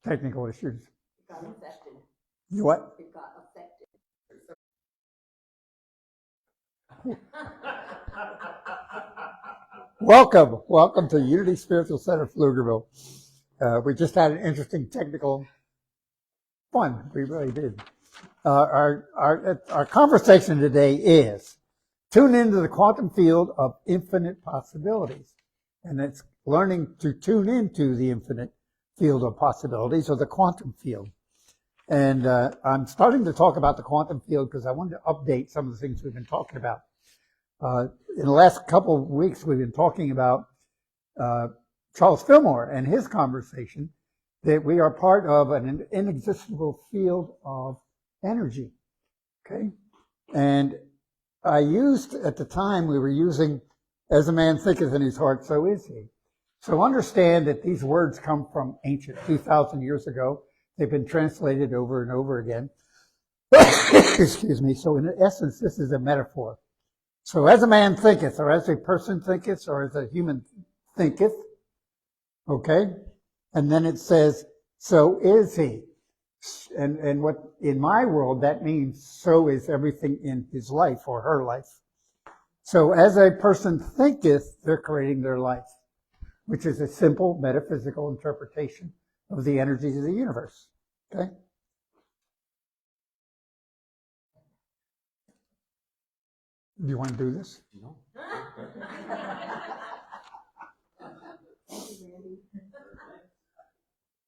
technical issues. It got infected. You what? It got affected. Welcome to Unity Spiritual Center, Pflugerville. We just had an interesting technical fun. We really did. Our conversation today is tune into the quantum field of infinite possibilities, and it's learning to tune into the infinite field of possibilities, or the quantum field. And I'm starting to talk about the quantum field because I wanted to update some of the things we've been talking about. In the last couple of weeks, we've been talking about Charles Fillmore and his conversation that we are part of an inexhaustible field of energy. Okay? And I used, at the time, we were using, as a man thinketh in his heart, so is he. So understand that these words come from ancient, 2,000 years ago. They've been translated over and over again. Excuse me. So in essence, this is a metaphor. So as a man thinketh, or as a person thinketh, or as a human thinketh, okay? And then it says, so is he. And what, in my world, that means so is everything in his life or her life. So as a person thinketh, they're creating their life, which is a simple metaphysical interpretation of the energies of the universe. Okay? Do you want to do this? No.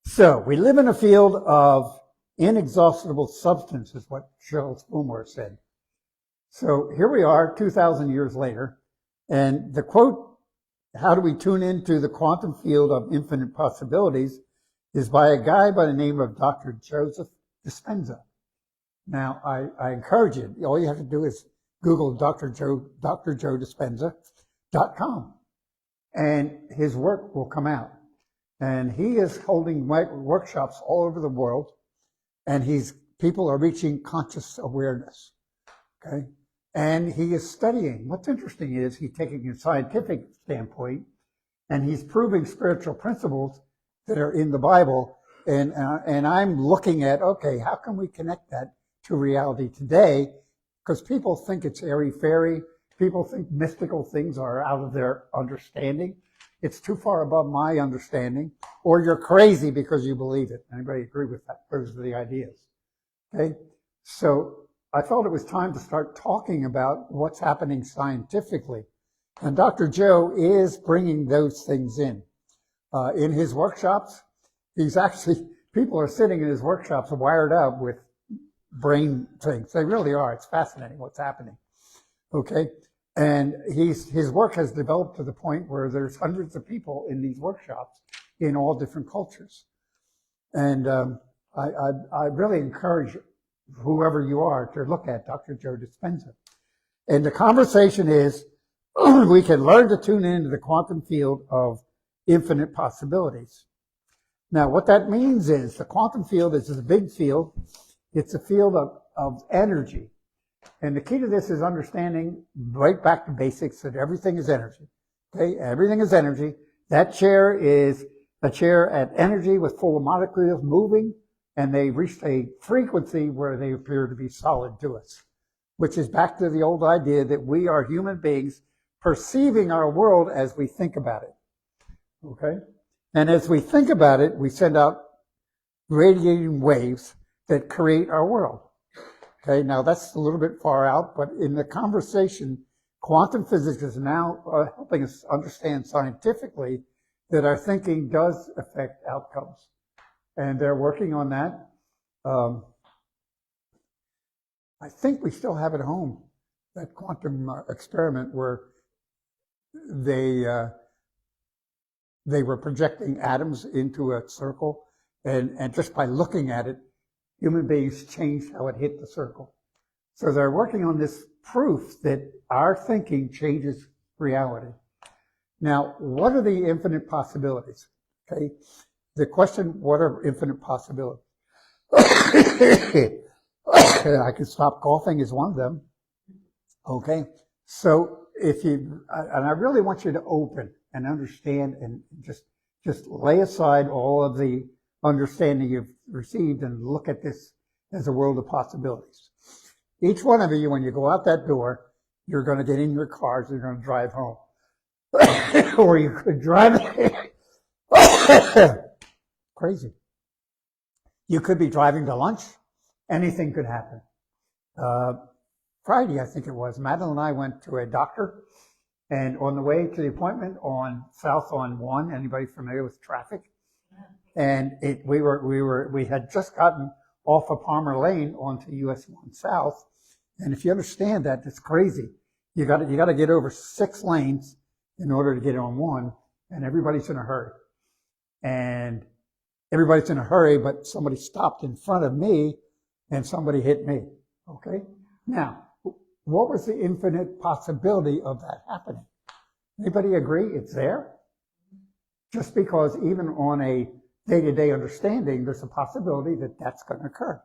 So, we live in a field of inexhaustible substance, is what Charles Fillmore said. So, here we are, 2,000 years later, and the quote, how do we tune into the quantum field of infinite possibilities, is by a guy by the name of Dr. Joseph Dispenza. Now, I encourage you, all you have to do is Google drjoedispenza.com, and his work will come out. And he is holding workshops all over the world, and people are reaching conscious awareness. Okay? And he is studying. What's interesting is he's taking a scientific standpoint, and he's proving spiritual principles that are in the Bible. And I'm looking at, okay, how can we connect that to reality today? Because people think it's airy-fairy. People think mystical things are out of their understanding. It's too far above my understanding. Or you're crazy because you believe it. Anybody agree with that? Those are the ideas. Okay? So I thought it was time to start talking about what's happening scientifically. And Dr. Joe is bringing those things in. In his workshops, people are sitting in his workshops wired up with brain things. They really are. It's fascinating what's happening. Okay? And his work has developed to the point where there's hundreds of people in these workshops in all different cultures. And I really encourage whoever you are to look at Dr. Joe Dispenza. And the conversation is, we can learn to tune into the quantum field of infinite possibilities. Now, what that means is the quantum field is a big field. It's a field of energy. And the key to this is understanding, right back to basics, that everything is energy. Okay? Everything is energy. That chair is a chair at energy with full of molecules moving, and they reach a frequency where they appear to be solid to us, which is back to the old idea that we are human beings perceiving our world as we think about it. Okay? And as we think about it, we send out radiating waves that create our world. Okay, now that's a little bit far out, but in the conversation, quantum physics is now helping us understand scientifically that our thinking does affect outcomes. And they're working on that. I think we still have at home that quantum experiment where they were projecting atoms into a circle, and just by looking at it, human beings changed how it hit the circle. So they're working on this proof that our thinking changes reality. Now, what are the infinite possibilities? Okay, the question, what are infinite possibilities? I can stop coughing is one of them. Okay, so and I really want you to open and understand and just lay aside all of the understanding you've received and look at this as a world of possibilities. Each one of you, when you go out that door, you're going to get in your cars, you're going to drive home. Or you could drive crazy. You could be driving to lunch. Anything could happen. Friday, I think it was, Madeline and I went to a doctor, and on the way to the appointment on South on 1, anybody familiar with traffic? And we had just gotten off of Palmer Lane onto US 1 South, and if you understand that, it's crazy. You got to get over 6 lanes in order to get on 1, and everybody's in a hurry. And everybody's in a hurry, but somebody stopped in front of me, and somebody hit me. Okay? Now, what was the infinite possibility of that happening? Anybody agree it's there? Just because even on a day-to-day understanding, there's a possibility that that's going to occur.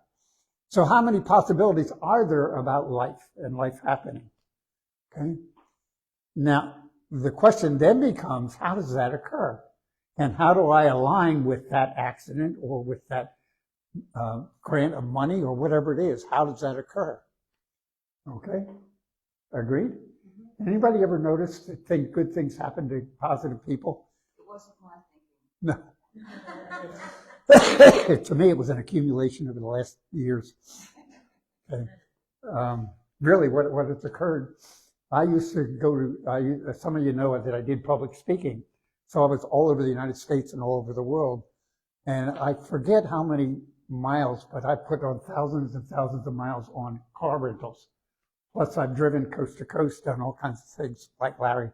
So how many possibilities are there about life and life happening? Okay? Now, the question then becomes, how does that occur? And how do I align with that accident or with that grant of money or whatever it is? How does that occur? Okay? Agreed? Anybody ever noticed that good things happen to positive people? It wasn't my thinking. No. To me, it was an accumulation over the last years. Okay. Really, what has occurred, I used to go to, some of you know that I did public speaking, so I was all over the United States and all over the world. And I forget how many miles, but I put on thousands and thousands of miles on car rentals. Plus, I've driven coast to coast, done all kinds of things like Larry.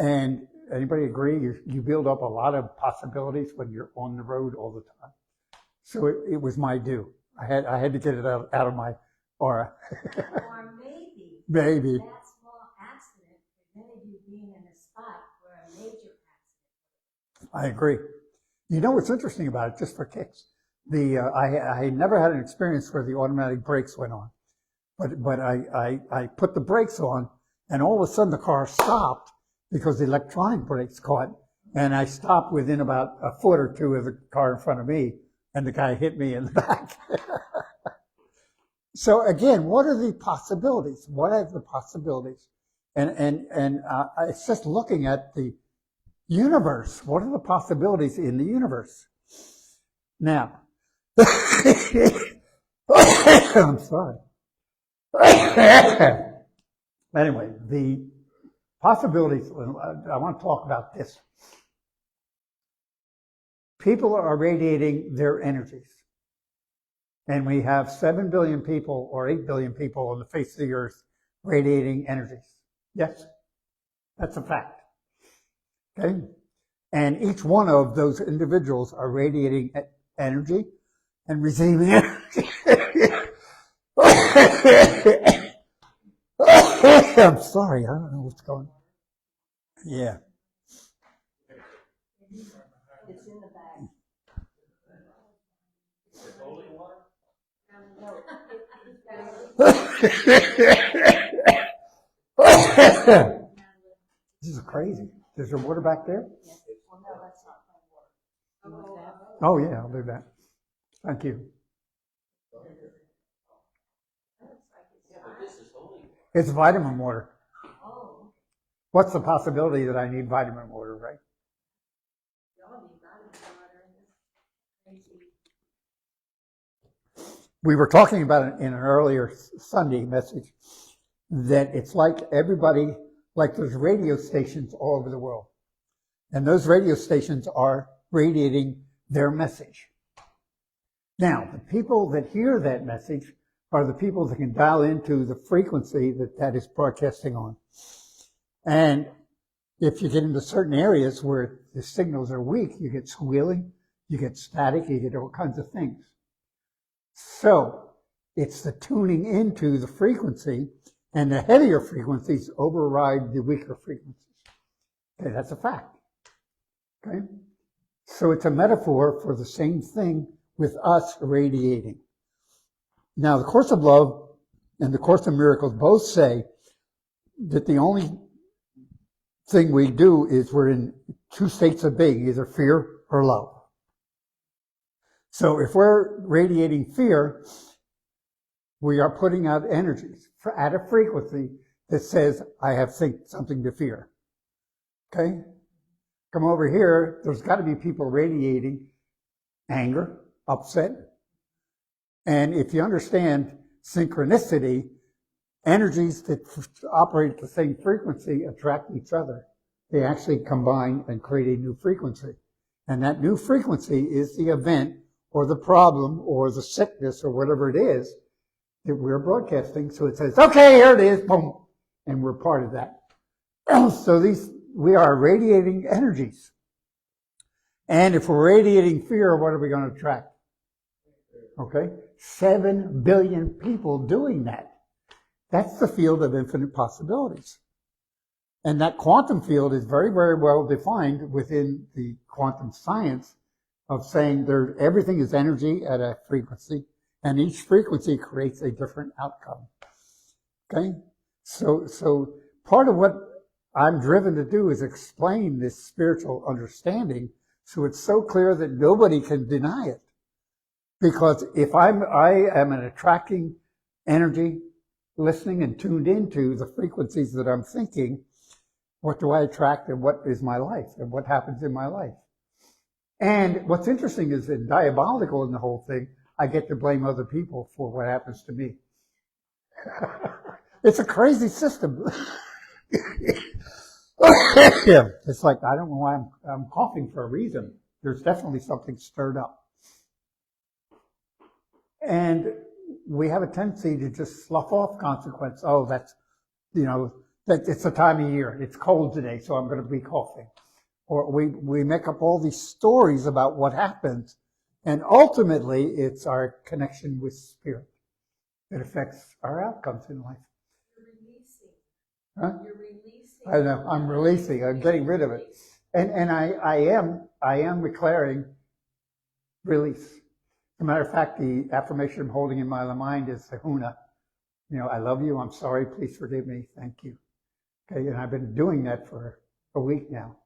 And anybody agree? You build up a lot of possibilities when you're on the road all the time. So it was my due. I had to get it out of my aura. Or Maybe. that small accident prevented you being in a spot where a major accident. I agree. You know what's interesting about it, just for kicks? I never had an experience where the automatic brakes went on. But I put the brakes on, and all of a sudden the car stopped because the electronic brakes caught, and I stopped within about a foot or two of the car in front of me, and the guy hit me in the back. So again, what are the possibilities? What are the possibilities? And it's just looking at the universe. What are the possibilities in the universe? Now, I'm sorry. Anyway, the possibilities, I want to talk about this. People are radiating their energies. And we have 7 billion people or 8 billion people on the face of the earth radiating energies. Yes, that's a fact. Okay? And each one of those individuals are radiating energy and receiving energy. I'm sorry, I don't know what's going on. Yeah. It's in the bag. This is crazy. Is there water back there? Well, no, that's not my water. You want that? Oh, yeah, I'll do that. Thank you. It's vitamin water. Oh, What's the possibility that I need vitamin water, right? y'all need vitamin water in this crazy. We were talking about it in an earlier Sunday message, that it's like everybody, like there's radio stations all over the world. And those radio stations are radiating their message. Now, the people that hear that message are the people that can dial into the frequency that is broadcasting on. And if you get into certain areas where the signals are weak, you get squealing, you get static, you get all kinds of things. So it's the tuning into the frequency, and the heavier frequencies override the weaker frequencies. Okay, that's a fact. Okay? So it's a metaphor for the same thing with us radiating. Now, the Course of Love and the Course of Miracles both say that the only thing we do is we're in two states of being, either fear or love. So if we're radiating fear, we are putting out energies at a frequency that says, I have something to fear. Okay? Come over here, there's got to be people radiating anger, upset. And if you understand synchronicity, energies that operate at the same frequency attract each other. They actually combine and create a new frequency. And that new frequency is the event or the problem or the sickness or whatever it is that we're broadcasting. So it says, okay, here it is, boom. And we're part of that. So we are radiating energies. And if we're radiating fear, what are we going to attract? Okay? 7 billion people doing that. That's the field of infinite possibilities. And that quantum field is very, very well defined within the quantum science of saying everything is energy at a frequency, and each frequency creates a different outcome. Okay? So part of what I'm driven to do is explain this spiritual understanding so it's so clear that nobody can deny it. Because if I am an attracting energy, listening and tuned into the frequencies that I'm thinking, what do I attract and what is my life and what happens in my life? And what's interesting is that diabolical in the whole thing, I get to blame other people for what happens to me. It's a crazy system. It's like, I don't know why I'm coughing for a reason. There's definitely something stirred up. And we have a tendency to just slough off consequence. Oh, that's, that it's the time of year. It's cold today, so I'm going to be coughing. Or we make up all these stories about what happens. And ultimately, it's our connection with spirit that affects our outcomes in life. You're releasing. Huh? You're releasing. I know, I'm releasing, I'm getting rid of it. And I am declaring release. As a matter of fact, the affirmation I'm holding in my mind is Sahuna. I love you, I'm sorry, please forgive me, thank you. Okay, and I've been doing that for a week now.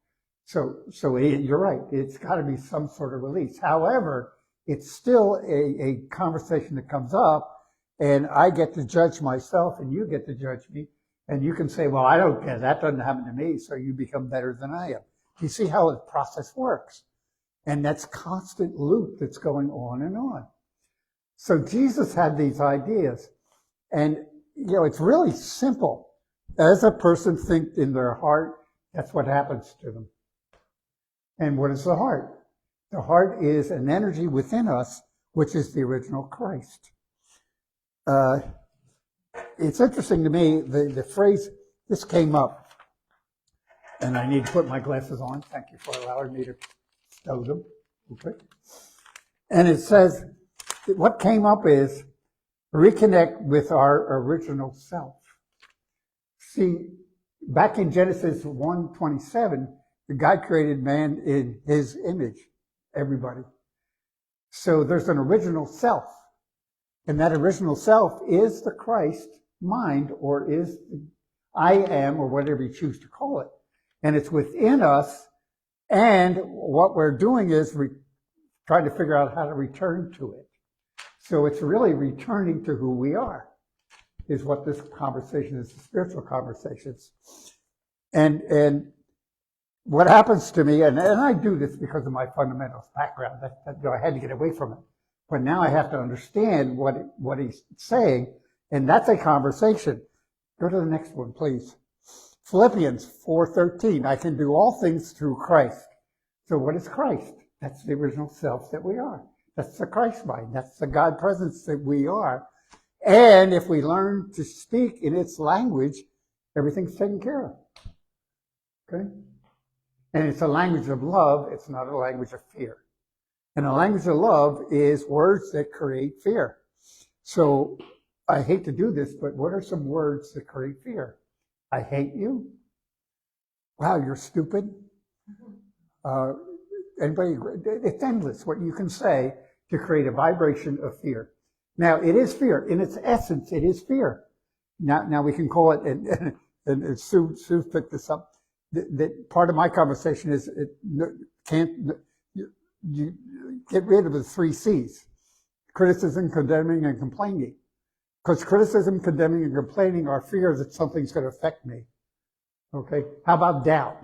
So you're right, it's got to be some sort of release. However, it's still a conversation that comes up, and I get to judge myself, and you get to judge me. And you can say, well, I don't care, that doesn't happen to me, so you become better than I am. You see how the process works. And that's constant loop that's going on and on. So Jesus had these ideas. And, it's really simple. As a person thinks in their heart, that's what happens to them. And what is the heart? The heart is an energy within us, which is the original Christ. It's interesting to me, the phrase, this came up, and I need to put my glasses on. Thank you for allowing me to stow them. Okay. And it says, what came up is reconnect with our original self. See, back in Genesis 1:27, God created man in his image, everybody. So there's an original self. And that original self is the Christ mind, or is I am, or whatever you choose to call it. And it's within us. And what we're doing is trying to figure out how to return to it. So it's really returning to who we are, is what this conversation is, the spiritual conversations. And what happens to me, and I do this because of my fundamentals background, I had to get away from it. But now I have to understand what he's saying, and that's a conversation. Go to the next one, please. Philippians 4:13. I can do all things through Christ. So what is Christ? That's the original self that we are. That's the Christ mind. That's the God presence that we are. And if we learn to speak in its language, everything's taken care of. Okay? And it's a language of love. It's not a language of fear. And a language of love is words that create fear. So I hate to do this, but what are some words that create fear? I hate you. Wow, you're stupid. Anybody? It's endless what you can say to create a vibration of fear. Now, it is fear. In its essence, it is fear. Now we can call it, and Sue picked this up, that part of my conversation is you get rid of the 3 C's: criticism, condemning, and complaining. Because criticism, condemning, and complaining are fears that something's going to affect me. Okay? How about doubt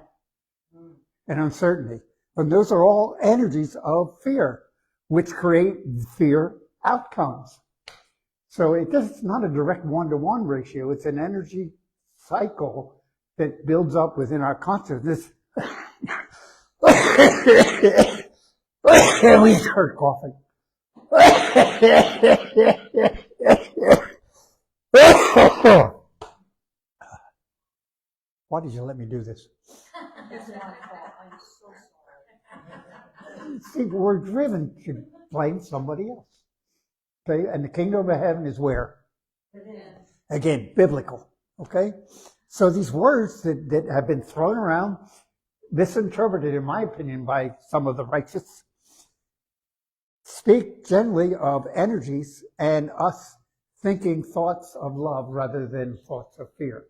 and uncertainty? And those are all energies of fear, which create fear outcomes. So it's not a direct one-to-one ratio. It's an energy cycle that builds up within our consciousness. We start coughing. Why did you let me do this? It's not that. I'm so sorry. See, we're driven to blame somebody else. Okay, and the kingdom of heaven is where? Again, biblical. Okay? So these words that have been thrown around, misinterpreted, in my opinion, by some of the righteous, speak generally of energies and us thinking thoughts of love rather than thoughts of fear.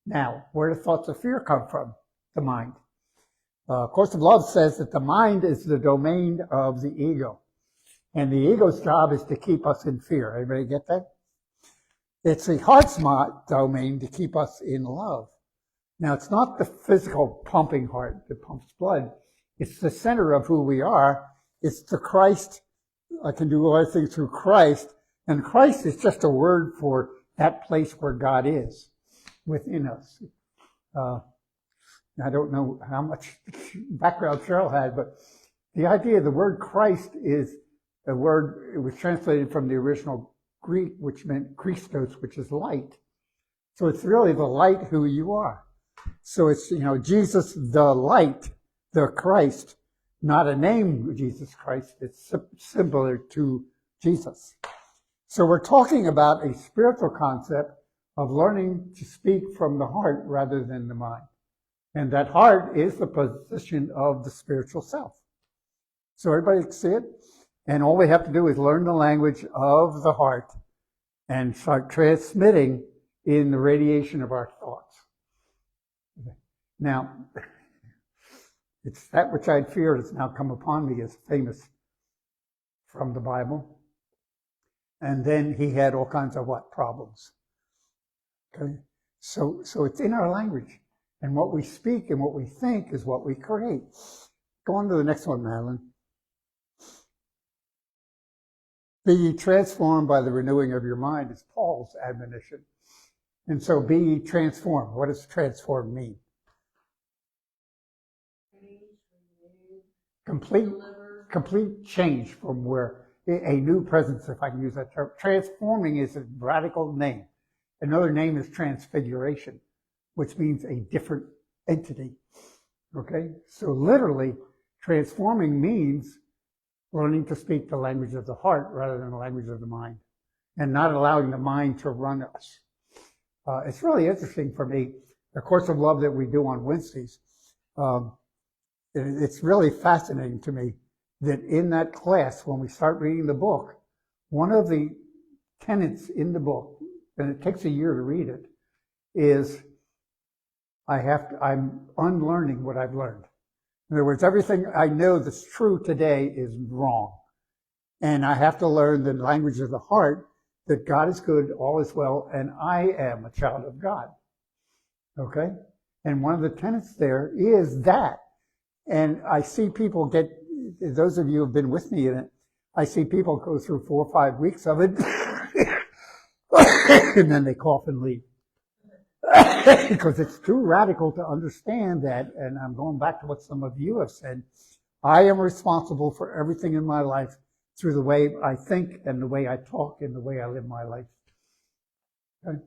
Now, where do thoughts of fear come from? The mind. Course of Love says that the mind is the domain of the ego. And the ego's job is to keep us in fear. Everybody get that? It's the heart's domain to keep us in love. Now, it's not the physical pumping heart that pumps blood. It's the center of who we are. It's the Christ. I can do all things through Christ. And Christ is just a word for that place where God is within us. I don't know how much background Cheryl had, but the idea of the word Christ is a word, it was translated from the original Greek, which meant Christos, which is light. So it's really the light who you are. So it's, Jesus, the light, the Christ, not a name, Jesus Christ. It's similar to Jesus. So we're talking about a spiritual concept of learning to speak from the heart rather than the mind. And that heart is the position of the spiritual self. So everybody can see it? And all we have to do is learn the language of the heart and start transmitting in the radiation of our thoughts. Now, it's that which I'd feared has now come upon me is famous from the Bible. And then he had all kinds of problems. Okay? So it's in our language. And what we speak and what we think is what we create. Go on to the next one, Madeline. Be ye transformed by the renewing of your mind is Paul's admonition. And so be ye transformed. What does transform mean? Complete change from where, a new presence, if I can use that term. Transforming is a radical name. Another name is transfiguration, which means a different entity. Okay? So literally, transforming means learning to speak the language of the heart rather than the language of the mind, and not allowing the mind to run us. It's really interesting for me, the Course of Love that we do on Wednesdays. It's really fascinating to me that in that class, when we start reading the book, one of the tenets in the book, and it takes a year to read it, is I'm unlearning what I've learned. In other words, everything I know that's true today is wrong. And I have to learn the language of the heart, that God is good, all is well, and I am a child of God. Okay? And one of the tenets there is that. And I see people those of you who have been with me in it, I see people go through 4 or 5 weeks of it, and then they cough and leave. Because it's too radical to understand that, and I'm going back to what some of you have said. I am responsible for everything in my life through the way I think and the way I talk and the way I live my life. Okay?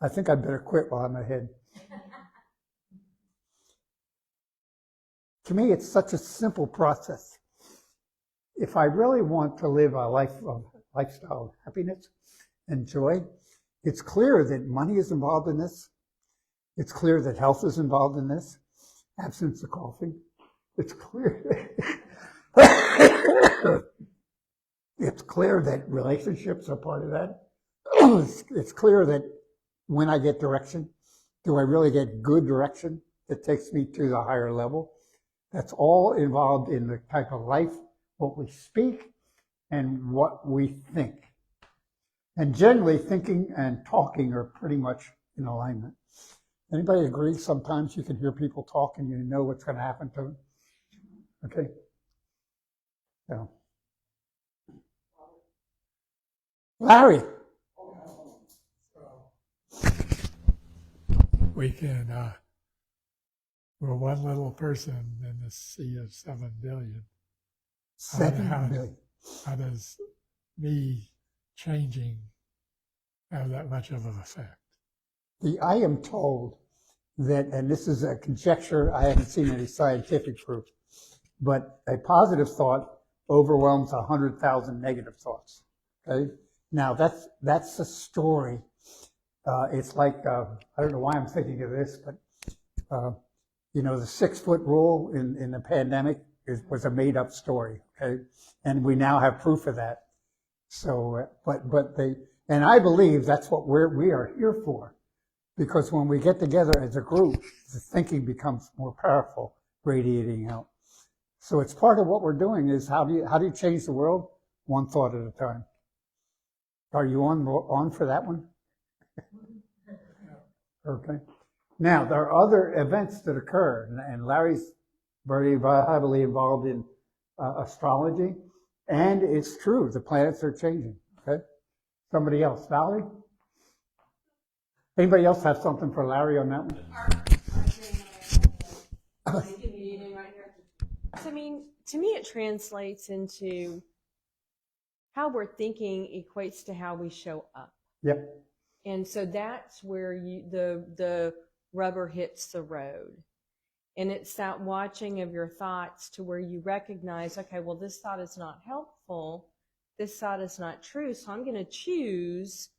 I think I better quit while I'm ahead. To me, it's such a simple process. If I really want to live a lifestyle of happiness and joy, it's clear that money is involved in this. It's clear that health is involved in this. Absence of coughing. It's clear. It's clear that relationships are part of that. It's clear that when I get direction, do I really get good direction that takes me to the higher level? That's all involved in the type of life, what we speak, and what we think. And generally, thinking and talking are pretty much in alignment. Anybody agree? Sometimes you can hear people talk and you know what's going to happen to them. Okay. So, Larry. We can, we're one little person in the sea of 7 billion. 7 billion. How does me changing have that much of an effect? I am told that, and this is a conjecture, I haven't seen any scientific proof, but a positive thought overwhelms 100,000 negative thoughts. Okay? Now that's a story. It's like, I don't know why I'm thinking of this, but, you know, the 6-foot rule in the pandemic was a made up story. Okay? And we now have proof of that. So, and I believe that's what we are here for. Because when we get together as a group, the thinking becomes more powerful, radiating out. So it's part of what we're doing is how do you change the world? One thought at a time. Are you on for that one? Okay. Now, there are other events that occur, and Larry's very heavily involved in astrology, and it's true, the planets are changing. Okay. Somebody else, Valerie? Anybody else have something for Larry on that one? So, I mean, to me, it translates into how we're thinking equates to how we show up. Yep. And so that's where the rubber hits the road. And it's that watching of your thoughts to where you recognize, okay, well, this thought is not helpful. This thought is not true. So I'm going to choose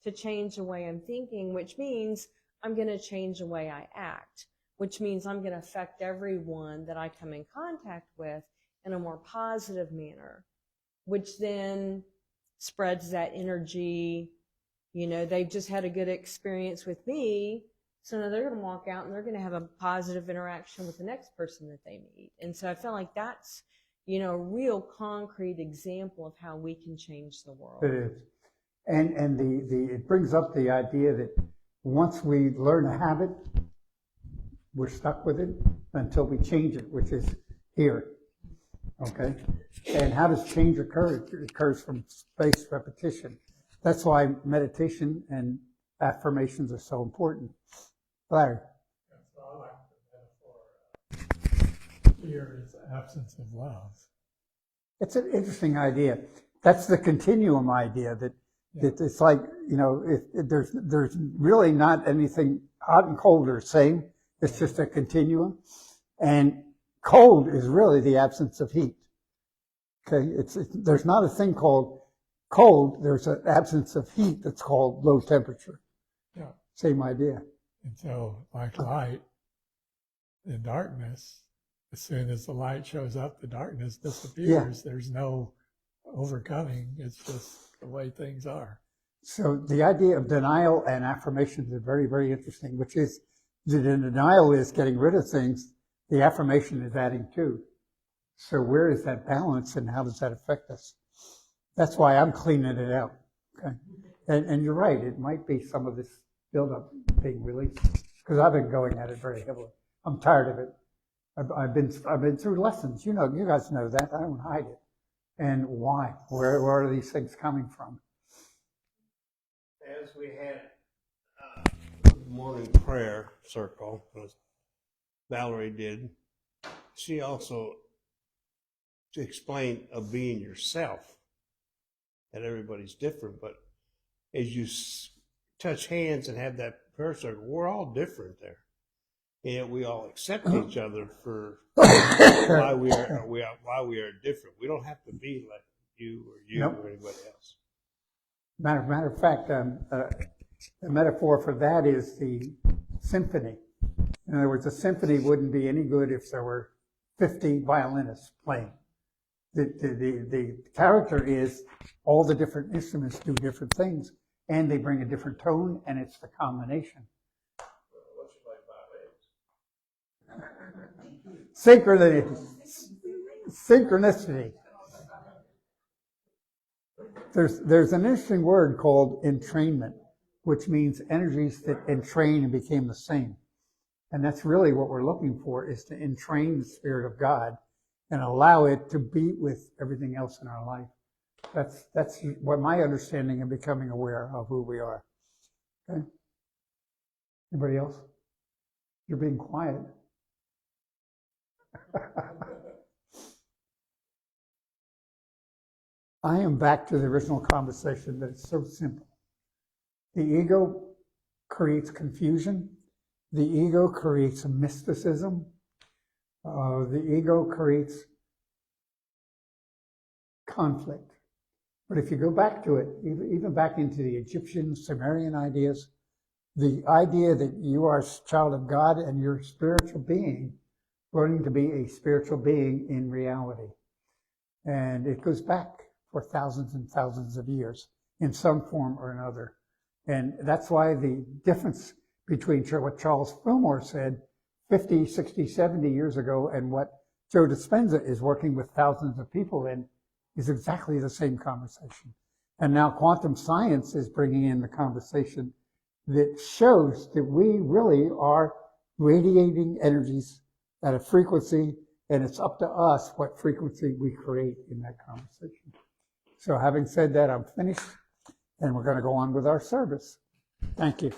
to change the way I'm thinking, which means I'm going to change the way I act, which means I'm going to affect everyone that I come in contact with in a more positive manner, which then spreads that energy. You know, they've just had a good experience with me, so now they're going to walk out and they're going to have a positive interaction with the next person that they meet. And so I feel like that's, you know, a real concrete example of how we can change the world. It is. And it brings up the idea that once we learn a habit, we're stuck with it until we change it, which is here. Okay? And how does change occur? It occurs from spaced repetition. That's why meditation and affirmations are so important. Larry? So I like the metaphor. Fear is the absence of love. It's an interesting idea. That's the continuum idea that it's like, you know, there's really not anything hot and cold are the same. It's just a continuum. And cold is really the absence of heat. Okay, there's not a thing called cold. There's an absence of heat that's called low temperature. Yeah. Same idea. And so, like light and darkness, as soon as the light shows up, the darkness disappears. Yeah. There's no overcoming. It's just the way things are. So the idea of denial and affirmations is very, very interesting, which is the denial is getting rid of things. The affirmation is adding to. So where is that balance and how does that affect us? That's why I'm cleaning it out. Okay. And you're right. It might be some of this buildup being released because I've been going at it very heavily. I'm tired of it. I've been through lessons. You know, you guys know that. I don't hide it. And why? Where are these things coming from? As we had morning prayer circle, as Valerie did, she also explained of being yourself, that everybody's different, but as you touch hands and have that prayer circle, we're all different there. And yet we all accept each other for why we are different. We don't have to be like you Nope. or anybody else. Matter of fact, the metaphor for that is the symphony. In other words, a symphony wouldn't be any good if there were 50 violinists playing. The character is all the different instruments do different things, and they bring a different tone, and it's the combination. What's you like Synchronicity. There's an interesting word called entrainment, which means energies that entrain and became the same. And that's really what we're looking for, is to entrain the Spirit of God and allow it to be with everything else in our life. That's what my understanding of becoming aware of who we are. Okay? Anybody else? You're being quiet. I am back to the original conversation that it's so simple. The ego creates confusion. The ego creates a mysticism. The ego creates conflict. But if you go back to it, even back into the Egyptian, Sumerian ideas, the idea that you are a child of God and you're a spiritual being, learning to be a spiritual being in reality. And it goes back for thousands and thousands of years in some form or another. And that's why the difference between what Charles Fillmore said 50, 60, 70 years ago and what Joe Dispenza is working with thousands of people in is exactly the same conversation. And now quantum science is bringing in the conversation that shows that we really are radiating energies at a frequency, and it's up to us what frequency we create in that conversation. So having said that, I'm finished, and we're going to go on with our service. Thank you.